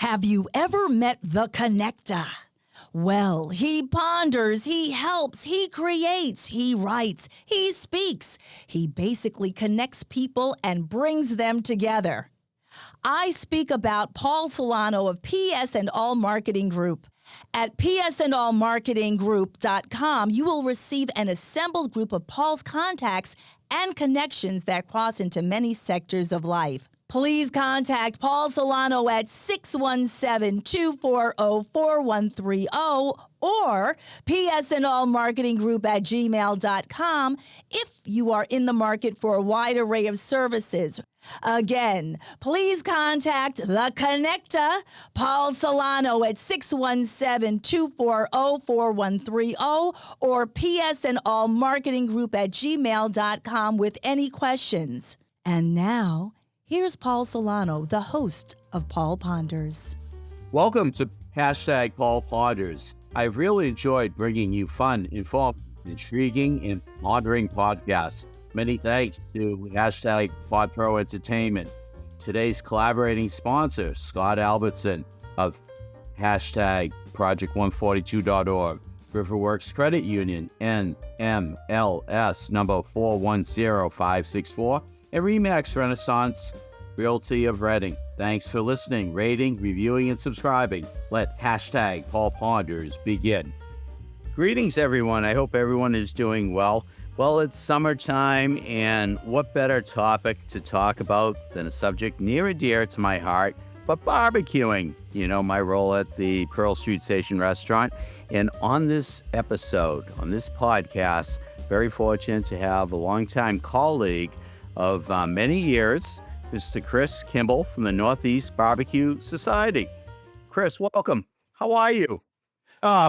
Have you ever met the connector? Well, he ponders, he helps, he creates, he writes, he speaks. He basically connects people and brings them together. I speak about Paul Solano of PS and All Marketing Group. At psandallmarketinggroup.com, you will receive an assembled group of Paul's contacts and connections that cross into many sectors of life. Please contact Paul Solano at 617-240-4130 or psandallmarketinggroup@gmail.com if you are in the market for a wide array of services. Again, please contact The Connector, Paul Solano at 617-240-4130 or psandallmarketinggroup@gmail.com with any questions. And now, here's Paul Solano, the host of Paul Ponders. Welcome to #Paul Ponders. I've really enjoyed bringing you fun, informed, intriguing, and pondering podcasts. Many thanks to #PodPro Entertainment. Today's collaborating sponsor, Scott Albertson of #Project142.org, Riverworks Credit Union, NMLS number 410564, and Remax Renaissance Realty of Reading. Thanks for listening, rating, reviewing, and subscribing. Let Paul Ponders begin. Greetings, everyone. I hope everyone is doing well. Well, it's summertime, and what better topic to talk about than a subject near and dear to my heart, but barbecuing. You know, my role at the Pearl Street Station restaurant. And on this episode, on this podcast, very fortunate to have a longtime colleague of many years, Mr. Chris Kimball from the Northeast Barbecue Society. Chris, welcome. How are you?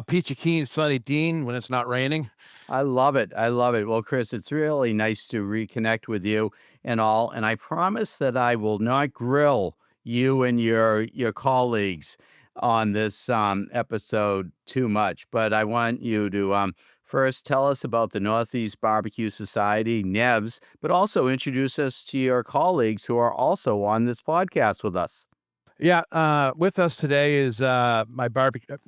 Peachy keen, sunny Dean when it's not raining. I love it. I love it. Well, Chris, it's really nice to reconnect with you and all. And I promise that I will not grill you and your colleagues on this episode too much. But I want you to first tell us about the Northeast Barbecue Society, NEBS, but also introduce us to your colleagues who are also on this podcast with us. Yeah, with us today is our barbecue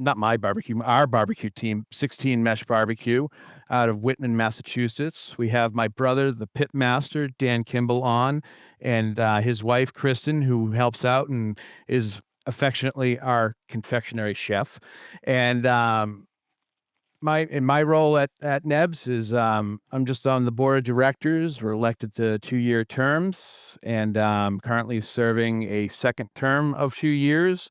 team, 16 Mesh BBQ out of Whitman, Massachusetts. We have my brother, the pit master, Dan Kimball, on, and his wife, Kristen, who helps out and is affectionately our confectionery chef. And my role at NEBS is I'm just on the board of directors. We're elected to 2-year terms, and currently serving a second term of 2 years.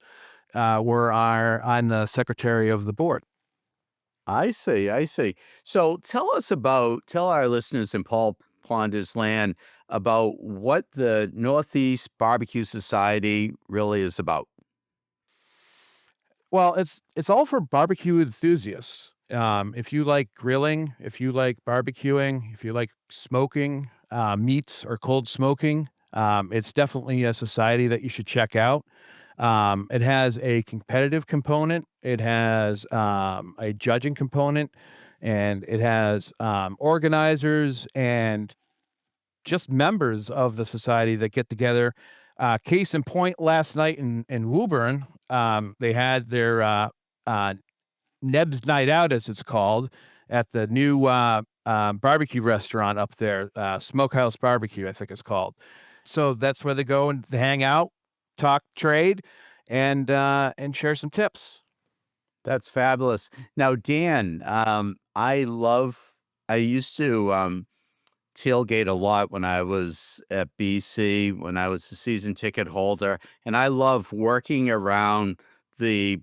I'm the secretary of the board. I see. So tell our listeners in Paul Ponders land about what the Northeast Barbecue Society really is about. Well, it's all for barbecue enthusiasts. If you like grilling, if you like barbecuing, if you like smoking, meats or cold smoking, it's definitely a society that you should check out. It has a competitive component. It has a judging component, and it has organizers and just members of the society that get together. Case in point, last night in Woburn, they had their NEBS Night Out, as it's called, at the new barbecue restaurant up there, Smokehouse Barbecue, I think it's called. So that's where they go and hang out, talk trade, and share some tips. That's fabulous. Now, Dan, I used to tailgate a lot when I was at BC, when I was a season ticket holder, and I love working around the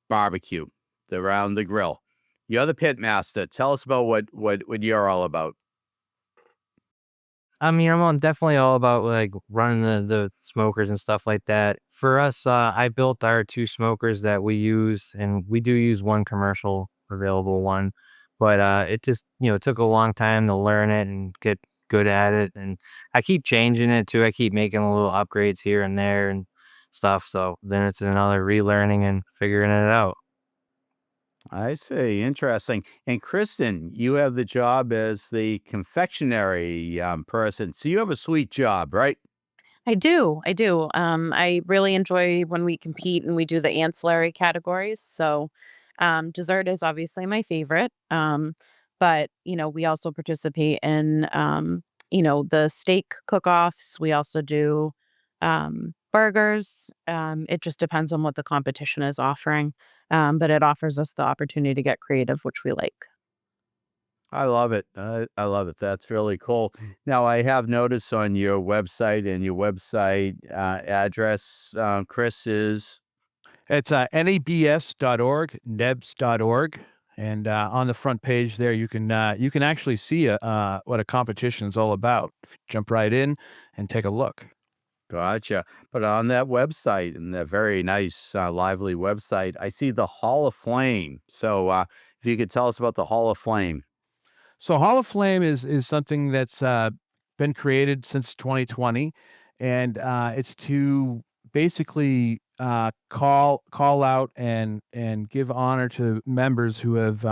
barbecue, around the grill. You're the pit master. Tell us about what you're all about. I'm definitely all about like running the smokers and stuff like that. For us, I built our 2 smokers that we use, and we do use one commercial available one, but it just it took a long time to learn it and get good at it, and I keep changing it too. I keep making little upgrades here and there and stuff. So then it's another relearning and figuring it out. I see. Interesting. And Kristen, you have the job as the confectionery person. So you have a sweet job, right? I do. I do. I really enjoy when we compete and we do the ancillary categories. So, dessert is obviously my favorite. But we also participate in, the steak cook-offs. We also do burgers. It just depends on what the competition is offering. But it offers us the opportunity to get creative, which we like. I love it. I love it. That's really cool. Now, I have noticed on your website and your website address, Chris is. It's NEBS.org, NEBS.org. And on the front page there, you can actually see what a competition is all about. Jump right in and take a look. Gotcha. But on that website, and that very nice, lively website, I see the Hall of Flame. So, if you could tell us about the Hall of Flame. So Hall of Flame is something that's been created since 2020, and it's to basically call out and give honor to members who have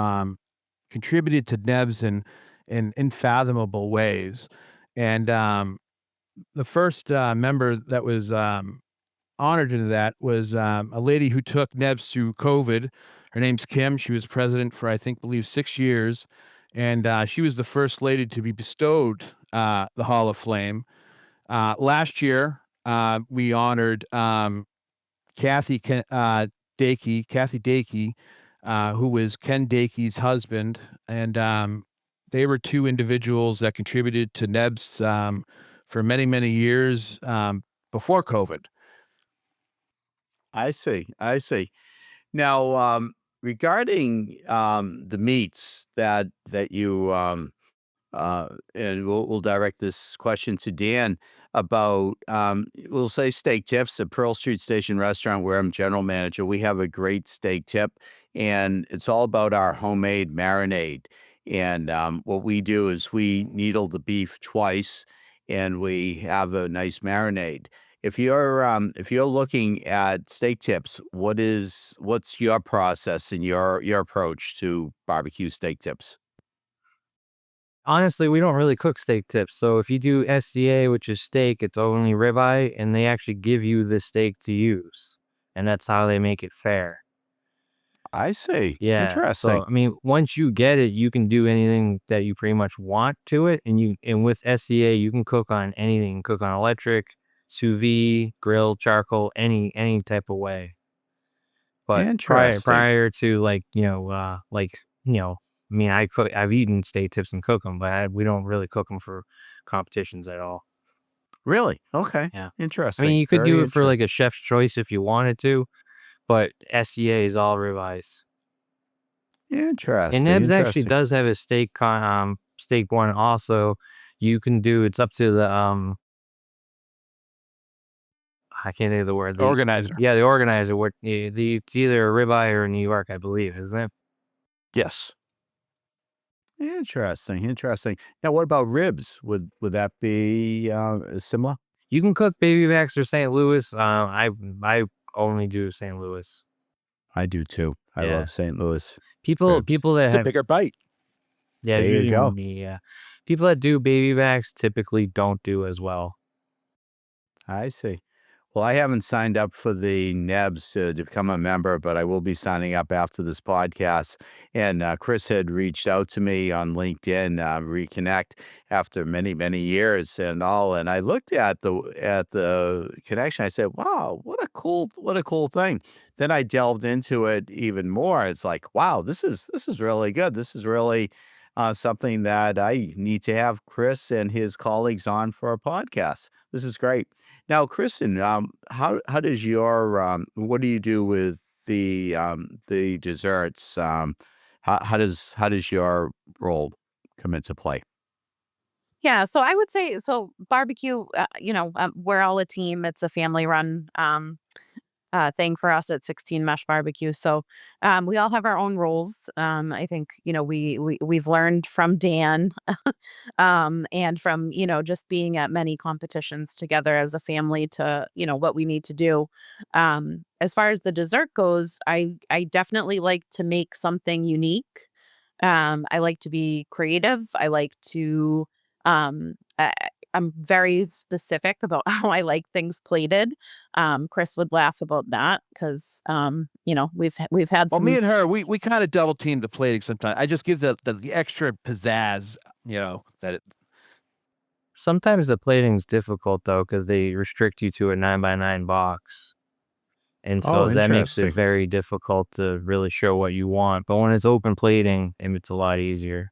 contributed to NEBS in unfathomable ways. And the first member that was honored into that was a lady who took NEBS through COVID. Her name's Kim. She was president for, I believe 6 years. And she was the first lady to be bestowed the Hall of Flame. Last year, we honored Kathy Dakey, who was Ken Dakey's husband. And they were two individuals that contributed to NEBS for many, many years before COVID. I see. I see. Now, regarding the meats that you and we'll direct this question to Dan about, we'll say steak tips at Pearl Street Station Restaurant, where I'm general manager. We have a great steak tip, and it's all about our homemade marinade. And what we do is we needle the beef twice, and we have a nice marinade. If you're looking at steak tips, what's your process and your approach to barbecue steak tips? Honestly, we don't really cook steak tips. So if you do SDA, which is steak, it's only ribeye, and they actually give you the steak to use. And that's how they make it fair. I see. Yeah. So Interesting. I mean, once you get it, you can do anything that you pretty much want to it. And with SDA, you can cook on anything. You can cook on electric, sous vide, grill, charcoal, any type of way. But Interesting. prior to I mean, I've eaten steak tips and cook them, but we don't really cook them for competitions at all. Really? Okay. Yeah. I mean, Interesting. you could Very do it for like interesting. a chef's choice if you wanted to, but SCA is all ribeyes. And Interesting. NEBS actually Interesting. does have a steak one also. You can do it's up to the I can't think of the word. Organizer. The organizer. It's either a ribeye or a New York, I believe, isn't it? Yes. Interesting. Interesting. Now, what about ribs? Would that be similar? You can cook baby backs or St. Louis. I only do St. Louis. I do too. I Yeah. love St. Louis People ribs. that It's a have bigger bite. yeah, There you go. yeah. People that do baby backs typically don't do as well. I see. Well, I haven't signed up for the NEBS to become a member, but I will be signing up after this podcast. And Chris had reached out to me on LinkedIn, reconnect after many, many years and all. And I looked at the connection. I said, "Wow, what a cool thing." Then I delved into it even more. It's like, wow, this is really good. This is really something that I need to have Chris and his colleagues on for a podcast. This is great. Now, Kristen, how does your what do you do with the desserts? How does your role come into play? Yeah, so I would say so barbecue, we're all a team. It's a family run thing for us at 16 Mesh BBQ. So we all have our own roles. I think we've learned from Dan, and from just being at many competitions together as a family to what we need to do. As far as the dessert goes, I definitely like to make something unique. I like to be creative. I like to. I'm very specific about how I like things plated. Chris would laugh about that because we've had Well, me some. and her, we kind of double team the plating sometimes. I just give the extra pizzazz, that it. Sometimes the plating's difficult though because they restrict you to a 9x9 box. And Oh, so that makes it interesting. very difficult to really show what you want. But when it's open plating, it's a lot easier.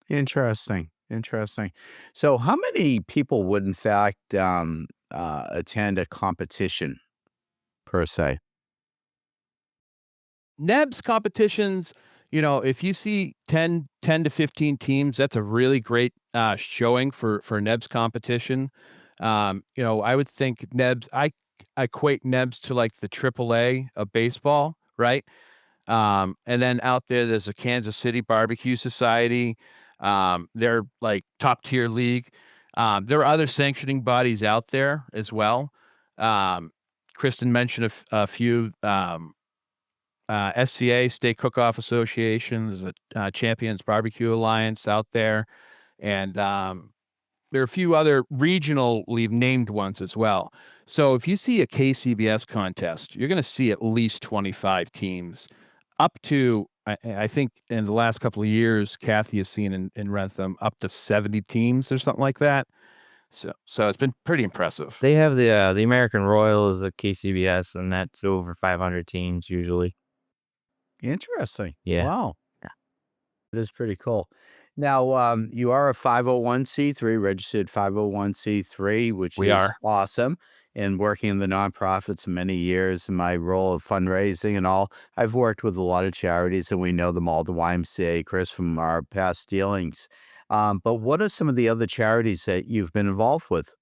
Interesting. Interesting. So, how many people would, in fact, attend a competition per se? NEBS competitions, if you see 10 to 15 teams, that's a really great showing for NEBS competition. I would think NEBS, I equate NEBS to like the AAA of baseball, right? And then out there's a Kansas City Barbecue Society. They're like top tier league. There are other sanctioning bodies out there as well. Um, Kristen mentioned a few. SCA, State Cook-Off Association. There's a Champions Barbecue Alliance out there, and there are a few other regionally named ones as well. So if you see a KCBS contest, you're going to see at least 25 teams, up to I think in the last couple of years, Kathy has seen in Rentham up to 70 teams or something like that. So it's been pretty impressive. They have the American Royal is a KCBS, and that's over 500 teams usually. Interesting. Yeah. Wow. It is pretty cool. Now, you are a 501c3, registered 501c3, which We is are. awesome. And working in the nonprofits many years in my role of fundraising and all, I've worked with a lot of charities, and we know them all, the YMCA, Chris, from our past dealings. But what are some of the other charities that you've been involved with?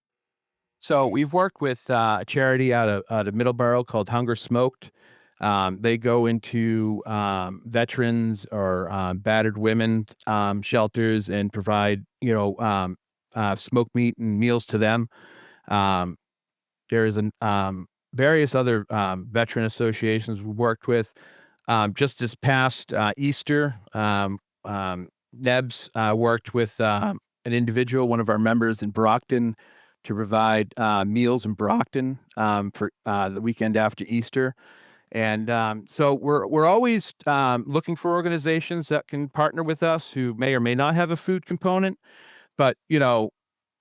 So we've worked with a charity out of Middleborough called Hunger Smoked. They go into veterans or battered women shelters and provide smoked meat and meals to them. Um, there's various other veteran associations we worked with. Just this past Easter, NEBS worked with an individual, one of our members in Brockton, to provide meals in Brockton for the weekend after Easter. And so we're always looking for organizations that can partner with us who may or may not have a food component. But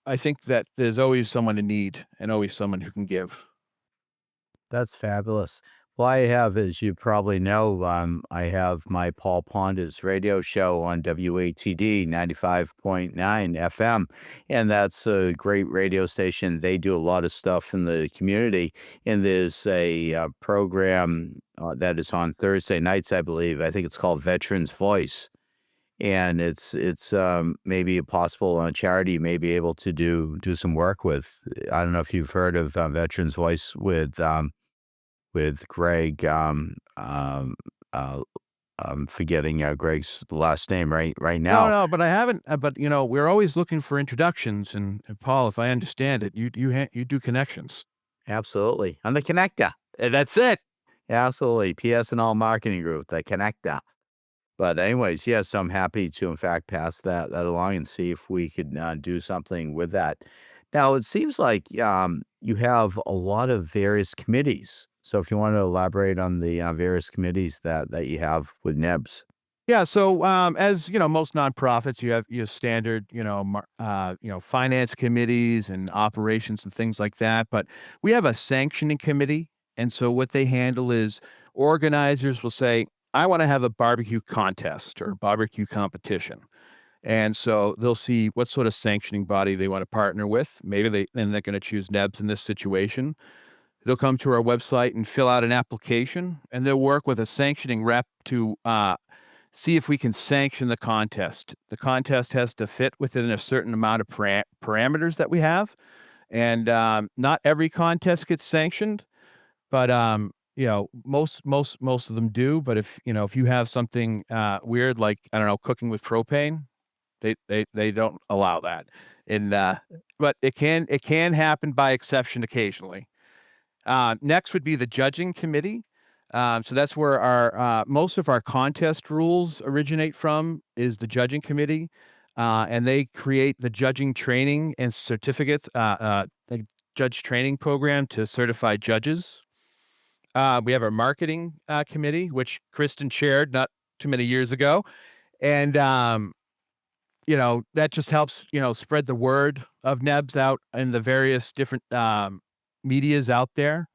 I think that there's always someone in need and always someone who can give. That's fabulous. Well, I have, as you probably know, I have my Paul Ponder's radio show on WATD 95.9 FM, and that's a great radio station. They do a lot of stuff in the community, and there's a program that is on Thursday nights, I believe. I think it's called Veterans Voice, and it's maybe a possible charity you may be able to do some work with. I don't know if you've heard of Veterans Voice with Greg, I'm forgetting, Greg's last name right No, now. no, but I haven't. But we're always looking for introductions, and Paul, if I understand it, you do connections. Absolutely. On the Connector. That's it. Absolutely. PS&L Marketing Group, the Connector. But anyways, yes, I'm happy to, in fact, pass that along and see if we could do something with that. Now, it seems like you have a lot of various committees. So if you want to elaborate on the various committees that you have with NEBS. Yeah. So as most nonprofits, you have your standard finance committees and operations and things like that. But we have a sanctioning committee, and so what they handle is organizers will say, "I want to have a barbecue contest or barbecue competition." And so they'll see what sort of sanctioning body they want to partner with. Maybe they're going to choose NEBS in this situation. They'll come to our website and fill out an application, and they'll work with a sanctioning rep to see if we can sanction the contest. The contest has to fit within a certain amount of parameters that we have, and not every contest gets sanctioned, but most of them do. But if you have something weird like I don't know, cooking with propane, they don't allow that. And but it can happen by exception occasionally. Next would be the judging committee. So that's where our most of our contest rules originate from is the judging committee. and they create the judging training and certificates, the judge training program to certify judges. We have our marketing committee, which Kristen chaired not too many years ago, and that just helps spread the word of NEBS out in the various different medias out there.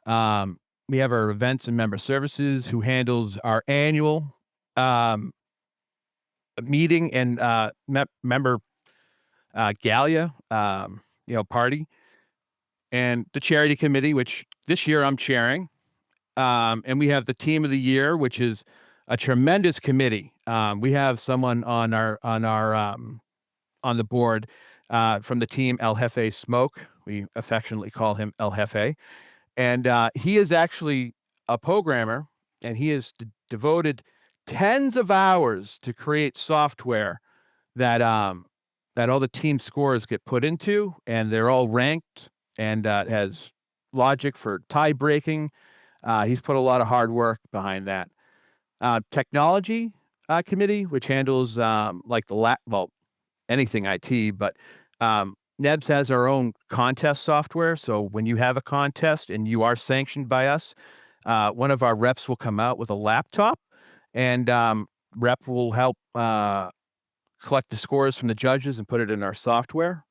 We have our events and member services, who handles our annual um, meeting and member Galia, party, and the charity committee, which this year I'm chairing. And we have the team of the year, which is a tremendous committee. We have someone on the board from the team, El Jefe Smoke. We affectionately call him El Jefe, and he is actually a programmer, and he has devoted tens of hours to create software that that all the team scores get put into, and they're all ranked, and it has logic for tie breaking. He's put a lot of hard work behind that. Technology committee, which handles like anything IT, but NEBS has our own contest software. So when you have a contest and you are sanctioned by us, one of our reps will come out with a laptop, and rep will help collect the scores from the judges and put it in our software.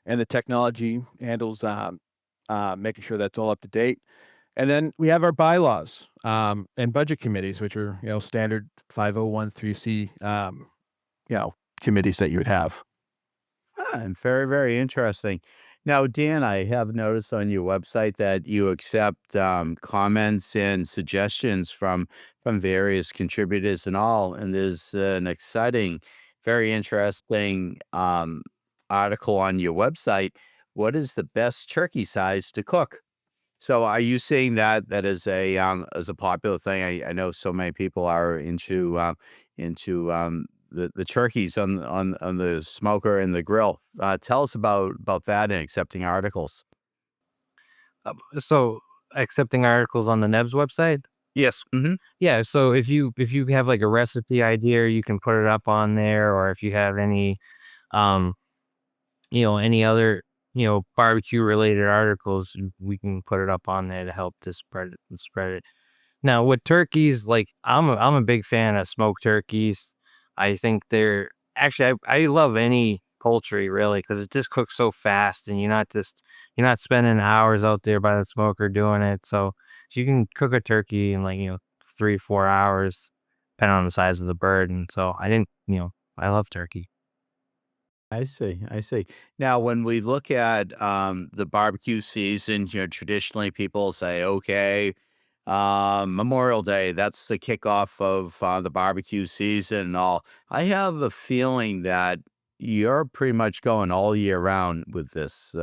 And the technology handles making sure that's all up to date. And then we have our bylaws and budget committees, which are standard 5013C committees that you would have. And very, very interesting. Now, Dan, I have noticed on your website that you accept comments and suggestions from various contributors and all. And there's an exciting, very interesting article on your website. What is the best turkey size to cook? So, are you seeing that as a popular thing? I know so many people are into the turkeys on the smoker and the grill. Tell us about that and accepting articles. So accepting articles on the NEBS website. Yes. Hmm. Yeah, so if you have like a recipe idea, you can put it up on there, or if you have any um any other barbecue related articles, we can put it up on there to help to spread it. Now with turkeys, like I'm a big fan of smoked turkeys. I think they're actually I love any poultry really, because it just cooks so fast, and you're not spending hours out there by the smoker doing it. So you can cook a turkey in like 3-4 hours, depending on the size of the bird. And so I think I love turkey. I see. I see. Now, when we look at the barbecue season, traditionally people say, okay, Memorial Day, that's the kickoff of the barbecue season and all. I have a feeling that you're pretty much going all year round with this,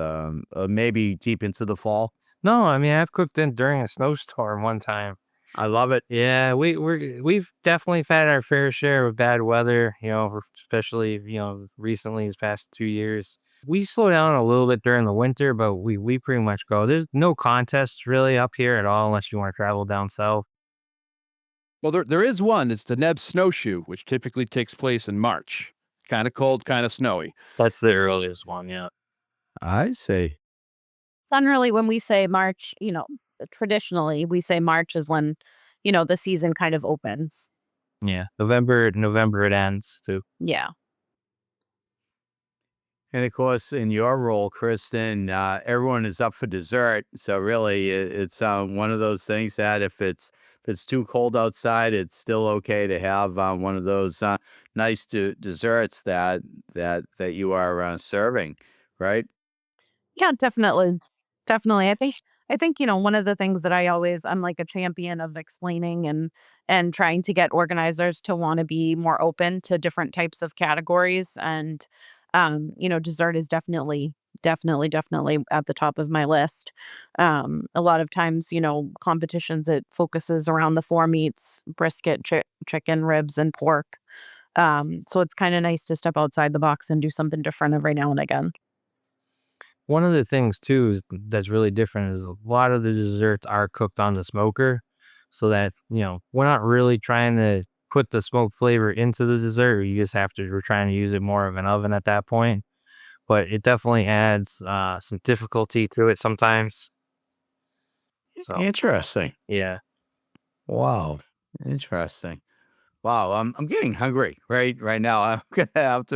maybe deep into the fall. No, I mean I've cooked in during a snowstorm one time. I love it. Yeah, we've definitely had our fair share of bad weather, especially, recently these past 2 years. We slow down a little bit during the winter, but we pretty much go. There's no contests really up here at all unless you want to travel down south. Well, there is one. It's the NEBS snowshoe, which typically takes place in March. Kind of cold, kind of snowy. That's the earliest one, yeah. I see. Generally, when we say March, traditionally we say March is when, the season kind of opens. Yeah. November it ends too. Yeah. And of course, in your role, Kristen, everyone is up for dessert. So really, it's one of those things that if it's too cold outside, it's still okay to have one of those nice desserts that you are serving, right? Yeah, definitely. Definitely. I think, one of the things that I'm like a champion of explaining and trying to get organizers to want to be more open to different types of categories. And dessert is definitely at the top of my list. A lot of times, competitions, it focuses around the four meats: brisket, chicken, ribs, and pork. So it's kind of nice to step outside the box and do something different every now and again. One of the things too that's really different is a lot of the desserts are cooked on the smoker, so that we're not really trying to put the smoke flavor into the dessert, or you just have to, we're trying to use it more of an oven at that point. But it definitely adds some difficulty to it sometimes. So Interesting. yeah. Wow. Interesting. Wow, I'm getting hungry right now. I'm gonna have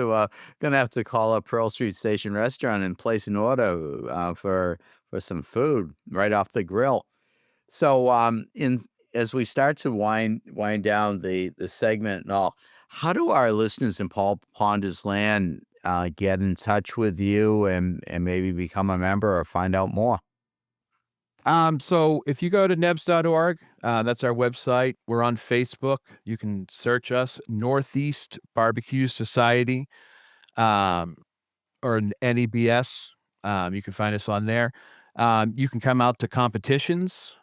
to call up Pearl Street Station Restaurant and place an order for some food right off the grill. So in as we start to wind down the segment and all, how do our listeners in Paul Ponder's Land get in touch with you and maybe become a member or find out more? So if you go to nebs.org, that's our website. We're on Facebook. You can search us, Northeast Barbecue Society, um, or NEBS. You can find us on there. You can come out to competitions.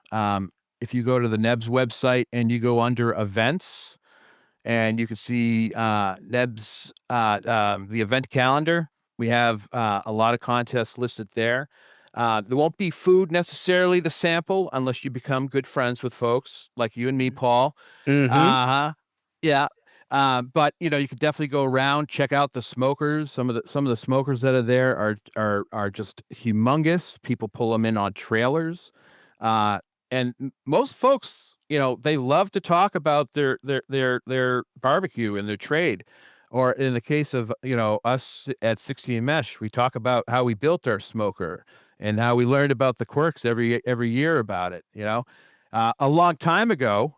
If you go to the NEBS website and you go under events, and you can see NEBS, the event calendar. We have a lot of contests listed there. There won't be food necessarily to sample unless you become good friends with folks like you and me, Paul. Mm-hmm. Uh-huh. Yeah. But you know, you could definitely go around, check out the smokers. Some of the smokers that are there are just humongous. People pull them in on trailers. Uh, and most folks, you know, they love to talk about their barbecue and their trade. Or in the case of, you know, us at 16 Mesh, we talk about how we built our smoker and how we learned about the quirks every year about it. You know, a long time ago,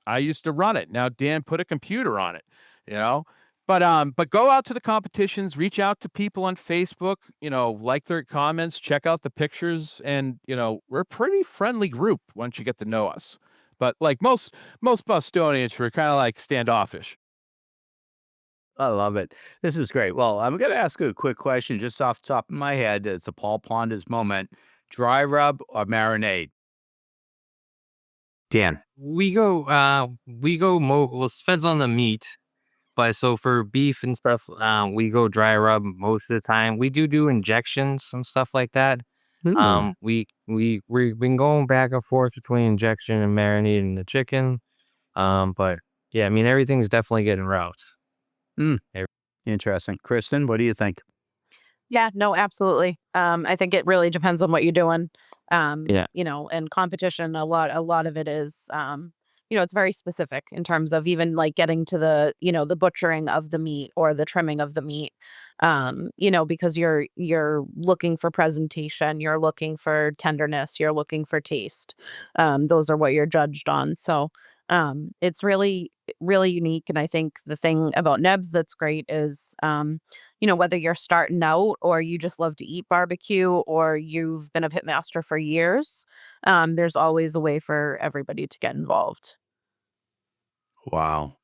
I used to run it. Now Dan put a computer on it, you know. But go out to the competitions, reach out to people on Facebook, you know, like their comments, check out the pictures, and you know, we're a pretty friendly group once you get to know us. But like most Bostonians, we're kind of like standoffish. I love it. This is great. Well, I'm going to ask you a quick question just off the top of my head. It's a Paul Ponders moment. Dry rub or marinade? Dan. Well, it depends on the meat. But so for beef and stuff, we go dry rub most of the time. We do injections and stuff like that. Hmm. We've been going back and forth between injection and marinating the chicken. But yeah, I mean everything's definitely getting route. Mm. Interesting. Kristen, what do you think? Yeah, no, absolutely. I think it really depends on what you're doing. Yeah. And competition, a lot of it is, it's very specific in terms of even like getting to the butchering of the meat or the trimming of the meat. Because you're looking for presentation, you're looking for tenderness, you're looking for taste. Those are what you're judged on. So, it's really, really unique. And I think the thing about NEBS that's great is, whether you're starting out or you just love to eat barbecue or you've been a pitmaster for years, there's always a way for everybody to get involved. Wow.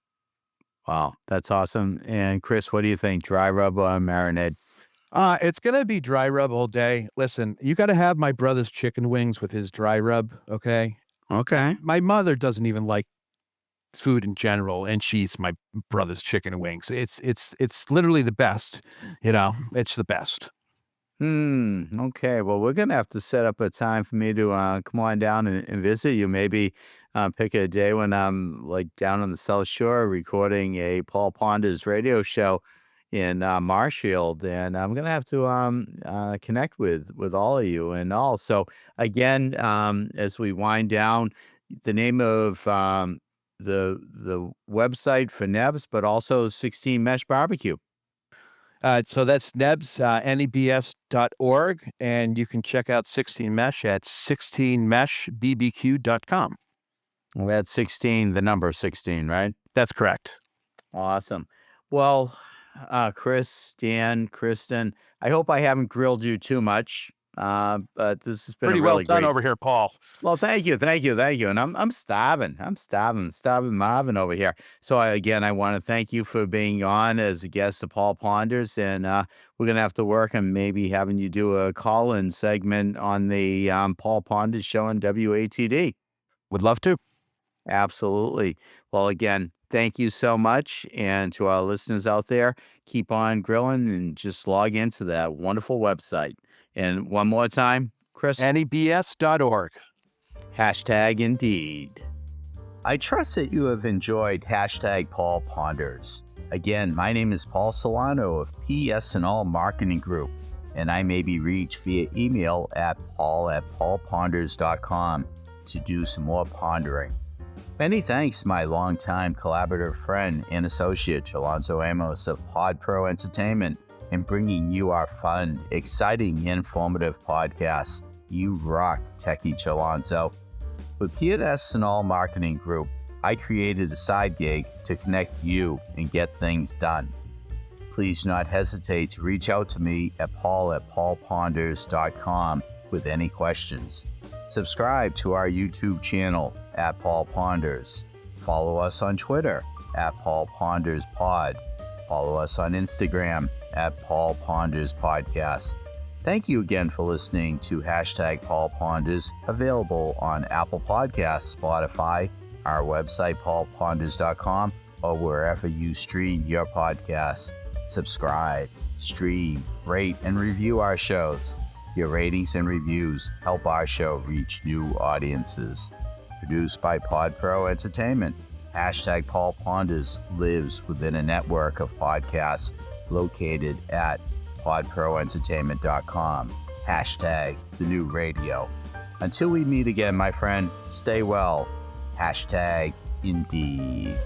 Wow. That's awesome. And Chris, what do you think? Dry rub or marinade? It's gonna be dry rub all day. Listen, you got to have my brother's chicken wings with his dry rub. Okay. Okay. My mother doesn't even like food in general, and she eats my brother's chicken wings. It's literally the best, you know? It's the best. Okay. Well, we're gonna have to set up a time for me to come on down and visit you. Maybe pick a day when I'm like down on the South Shore recording a Paul Ponders radio show in Marshfield, and I'm gonna have to connect with all of you and all. So again, as we wind down, the name of the website for NEBS, but also 16 Mesh Barbecue. So that's NEBS, NEBS.org, and you can check out 16 Mesh at 16meshbbq.com. Well, that's 16, the number 16, right? That's correct. Awesome. Well, Chris, Dan, Kristen, I hope I haven't grilled you too much, but this has been a Pretty well really done great. over here, Paul. Well, thank you, thank you. And I'm starving. I'm starving Marvin over here. So I want to thank you for being on as a guest of Paul Ponders, and we're gonna have to work on maybe having you do a call-in segment on the Paul Ponders show on WATD. Would love to. Absolutely. Well, again, thank you so much. And to our listeners out there, keep on grilling and just log into that wonderful website. And one more time, Chris, NEBS.org. hashtag indeed. I trust that you have enjoyed hashtag Paul Ponders. Again, my name is Paul Solano of PS&All Marketing Group, and I may be reached via email at paul@paulponders.com to do some more pondering. Many thanks to my longtime collaborative friend and associate, Alonzo Amos of Pod Pro Entertainment, in bringing you our fun, exciting, informative podcasts. You rock, Techie Alonzo. With PS&All Marketing Group, I created a side gig to connect you and get things done. Please do not hesitate to reach out to me at paul@paulponders.com with any questions. Subscribe to our YouTube channel at Paul Ponders. Follow us on Twitter at Paul Ponders Pod. Follow us on Instagram at Paul Ponders Podcast. Thank you again for listening to hashtag Paul Ponders, available on Apple Podcasts, Spotify, our website paulponders.com, or wherever you stream your podcasts. Subscribe, stream, rate, and review our shows. Your ratings and reviews help our show reach new audiences. Produced by Pod Pro Entertainment, hashtag Paul Ponders lives within a network of podcasts located at podproentertainment.com. Hashtag the new radio. Until we meet again, my friend, stay well. Hashtag indeed.